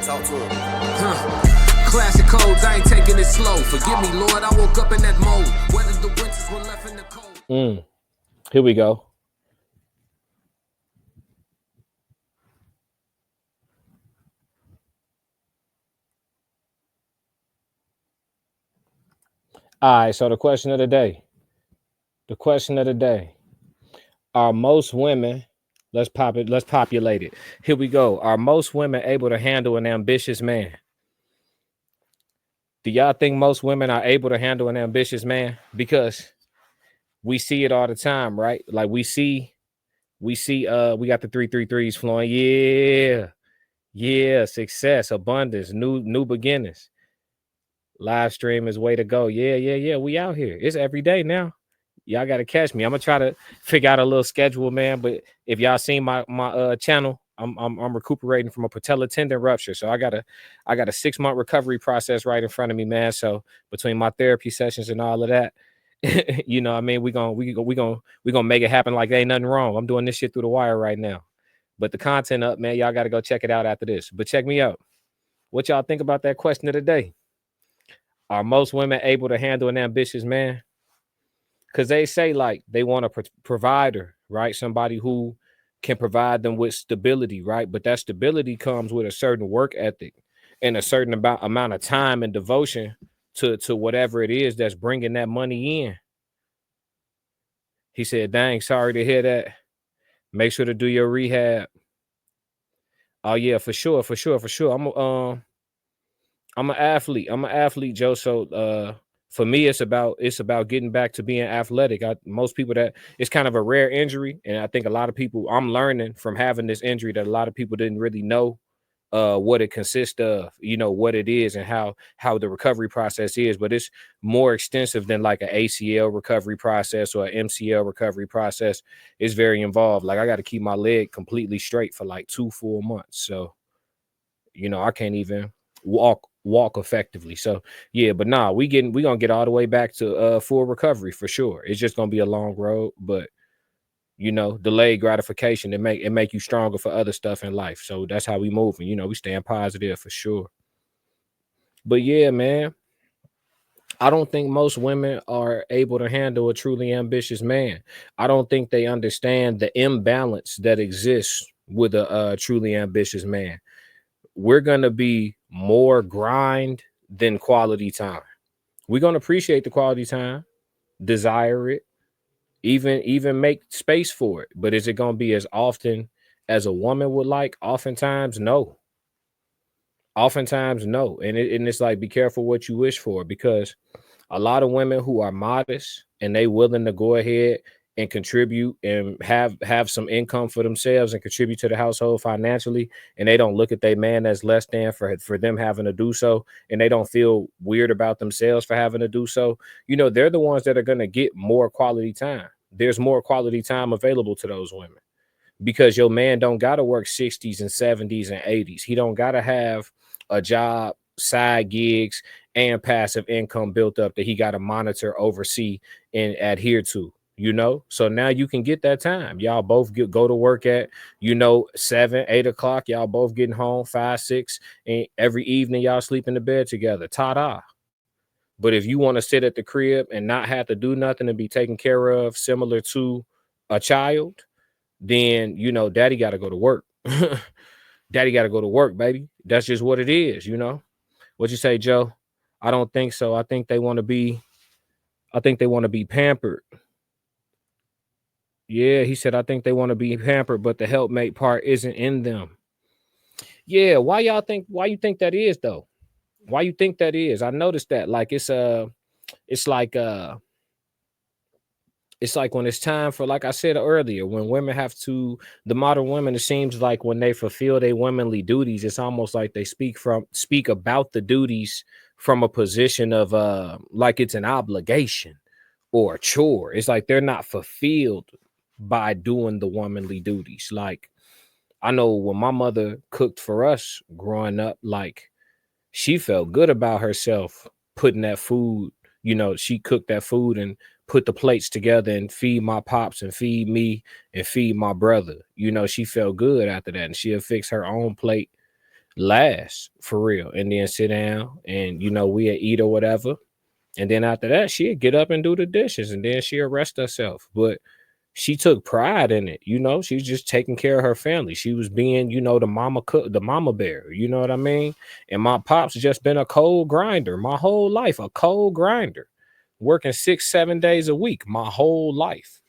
Talk to him. Classic codes, I ain't taking it slow. Forgive me, Lord, I woke up in that mode. Whether the winters were left in the cold. Here we go. All right, so the question of the day. Are most women, let's populate it. Here we go. Are most women able to handle an ambitious man? Do y'all think most women are able to handle an ambitious man? Because we see it all the time, right? Like we got the 333s flowing. Yeah, success, abundance, new beginnings. Live stream is way to go. Yeah. We out here. It's every day now. Y'all got to catch me. I'm gonna try to figure out a little schedule, man. But if y'all seen my channel, I'm recuperating from a patella tendon rupture, so I got a 6-month recovery process right in front of me, man. So between my therapy sessions and all of that, you know, what I mean, we gonna make it happen like there ain't nothing wrong. I'm doing this shit through the wire right now. But the content up, man. Y'all got to go check it out after this. But check me out. What y'all think about that question of the day? Are most women able to handle an ambitious man? Because they say like they want a provider, right? Somebody who can provide them with stability, right? But that stability comes with a certain work ethic and a certain amount of time and devotion to whatever it is that's bringing that money in. He said, dang, sorry to hear that. Make sure to do your rehab. Oh yeah, for sure. I'm an athlete, Joe. So for me, it's about getting back to being athletic. Most people, that it's kind of a rare injury, and I think a lot of people, I'm learning from having this injury that a lot of people didn't really know what it consists of, you know, what it is and how the recovery process is. But it's more extensive than like an ACL recovery process or an MCL recovery process. It's very involved. Like I got to keep my leg completely straight for like 2 full months. So, you know, I can't even walk effectively. So yeah, but nah, we gonna get all the way back to full recovery for sure. It's just gonna be a long road, but you know, delayed gratification, it make you stronger for other stuff in life. So that's how we moving. You know, we staying positive for sure. But yeah, man, I don't think most women are able to handle a truly ambitious man. I don't think they understand the imbalance that exists with a truly ambitious man. We're gonna be more grind than quality time. We're gonna appreciate the quality time, desire it, even make space for it. But is it gonna be as often as a woman would like? Oftentimes, no. And it's like, be careful what you wish for, because a lot of women who are modest and they willing to go ahead and contribute and have some income for themselves and contribute to the household financially, and they don't look at their man as less than for them having to do so, and they don't feel weird about themselves for having to do so, you know, they're the ones that are going to get more quality time. There's more quality time available to those women, because your man don't got to work 60s and 70s and 80s. He don't got to have a job, side gigs, and passive income built up that he got to monitor, oversee, and adhere to, you know? So now you can get that time. Y'all both go to work at, you know, 7, 8 o'clock. Y'all both getting home 5, 6, and every evening y'all sleep in the bed together. Ta-da. But if you want to sit at the crib and not have to do nothing and be taken care of similar to a child, then, you know, daddy got to go to work. Daddy got to go to work, baby. That's just what it is, you know? What you say, Joe? I don't think so. I think they want to be pampered. Yeah, he said, I think they want to be pampered, but the helpmate part isn't in them. Yeah, why you think that is though? Why you think that is? I noticed that. Like it's like when it's time for, like I said earlier, when women have to, the modern women, it seems like when they fulfill their womanly duties, it's almost like they speak about the duties from a position of like it's an obligation or a chore. It's like they're not fulfilled by doing the womanly duties. Like I know when my mother cooked for us growing up, like she felt good about herself putting that food, you know, she cooked that food and put the plates together and feed my pops and feed me and feed my brother. You know, she felt good after that, and she'll fix her own plate last for real, and then sit down and we'd eat or whatever. And then after that, she'd get up and do the dishes, and then she'd rest herself. But she took pride in it, she was just taking care of her family. She was being, the mama cook, the mama bear, you know what I mean? And my pop's just been a cold grinder my whole life, a cold grinder, working 6-7 days a week my whole life.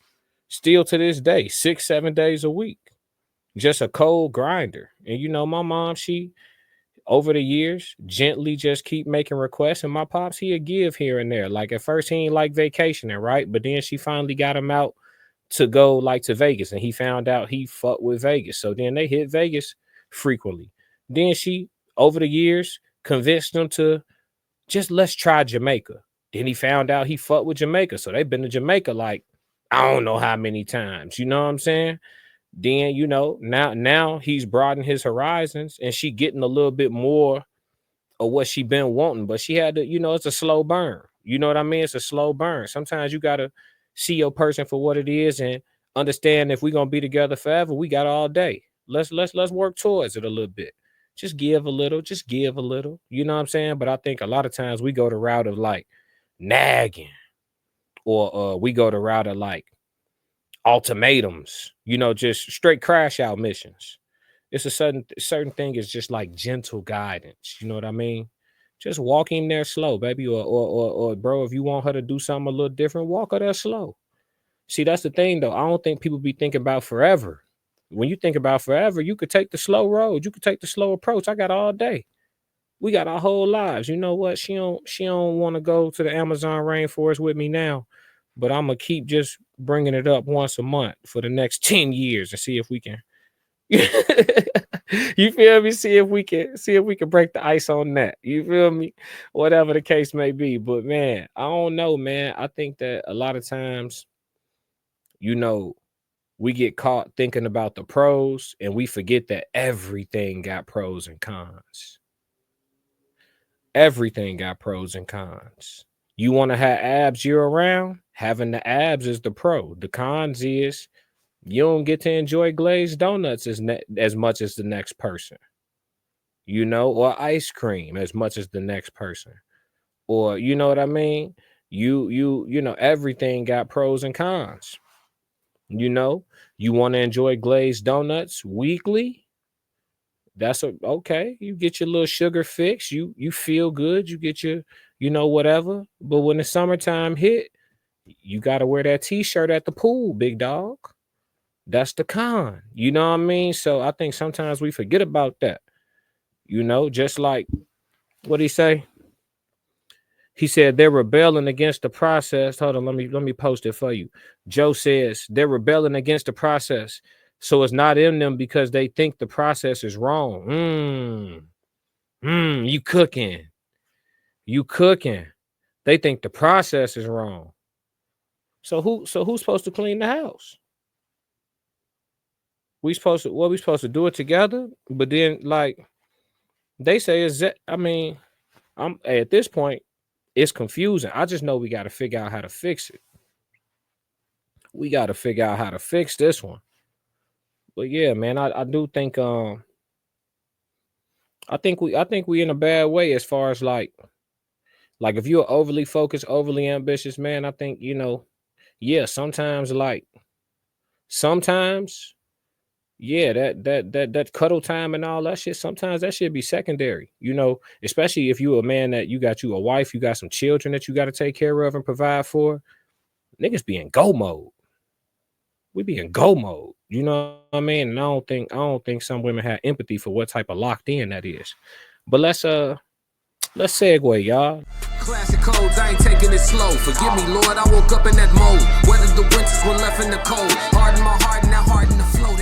Still to this day, 6-7 days a week, just a cold grinder. And my mom, she over the years gently just keep making requests, and my pops, he'd give here and there. Like at first he ain't like vacationing, right? But then she finally got him out to go like to Vegas, and he found out he fucked with Vegas. So then they hit Vegas frequently. Then she, over the years, convinced him to just let's try Jamaica. Then he found out he fucked with Jamaica. So they've been to Jamaica like, I don't know how many times, you know what I'm saying? Then, now he's broadened his horizons, and she getting a little bit more of what she been wanting, but she had to, it's a slow burn. You know what I mean? It's a slow burn. Sometimes you got to see your person for what it is and understand if we're going to be together forever, we got all day. Let's work towards it a little bit. Just give a little, you know what I'm saying? But I think a lot of times we go the route of like nagging, or we go the route of like ultimatums, just straight crash out missions. It's a certain thing is just like gentle guidance. You know what I mean? Just walk in there slow, baby. Or bro, if you want her to do something a little different, walk her there slow. See, that's the thing though. I don't think people be thinking about forever. When you think about forever, you could take the slow road. You could take the slow approach. I got all day. We got our whole lives. You know what? She don't want to go to the Amazon rainforest with me now, but I'm gonna keep just bringing it up once a month for the next 10 years and see if we can. You feel me? See if we can break the ice on that. You feel me? Whatever the case may be. But man, I don't know, man. I think that a lot of times, we get caught thinking about the pros and we forget that everything got pros and cons. Everything got pros and cons. You want to have abs year round? Having the abs is the pro. The cons is you don't get to enjoy glazed donuts as much as the next person, or ice cream as much as the next person, or you know what I mean? Everything got pros and cons. You want to enjoy glazed donuts weekly. That's okay. You get your little sugar fix. You feel good. You get your, whatever. But when the summertime hit, you got to wear that t-shirt at the pool, big dog. That's the con. You know what I mean? So I think sometimes we forget about that. Just like what he say? He said they're rebelling against the process. Hold on, let me post it for you. Joe says they're rebelling against the process. So it's not in them because they think the process is wrong. You cooking. They think the process is wrong. So who's supposed to clean the house? We supposed to do it together? But then like they say is that, I'm at this point, it's confusing. I just know we got to figure out how to fix it. We got to figure out how to fix this one. But yeah, man, I do think I think we in a bad way as far as like if you're overly focused, overly ambitious, man, I think, yeah, sometimes, yeah, that cuddle time and all that shit, sometimes that should be secondary, especially if you're a man that you got a wife, you got some children that you got to take care of and provide for. Niggas be in go mode. We be in go mode. You know what I mean? And I don't think some women have empathy for what type of locked in that is. But let's segue, y'all. Classic codes, I ain't taking it slow. Forgive me, Lord, I woke up in that mode. Weathered the winters when left in the cold. Harden my heart and now harden the flow.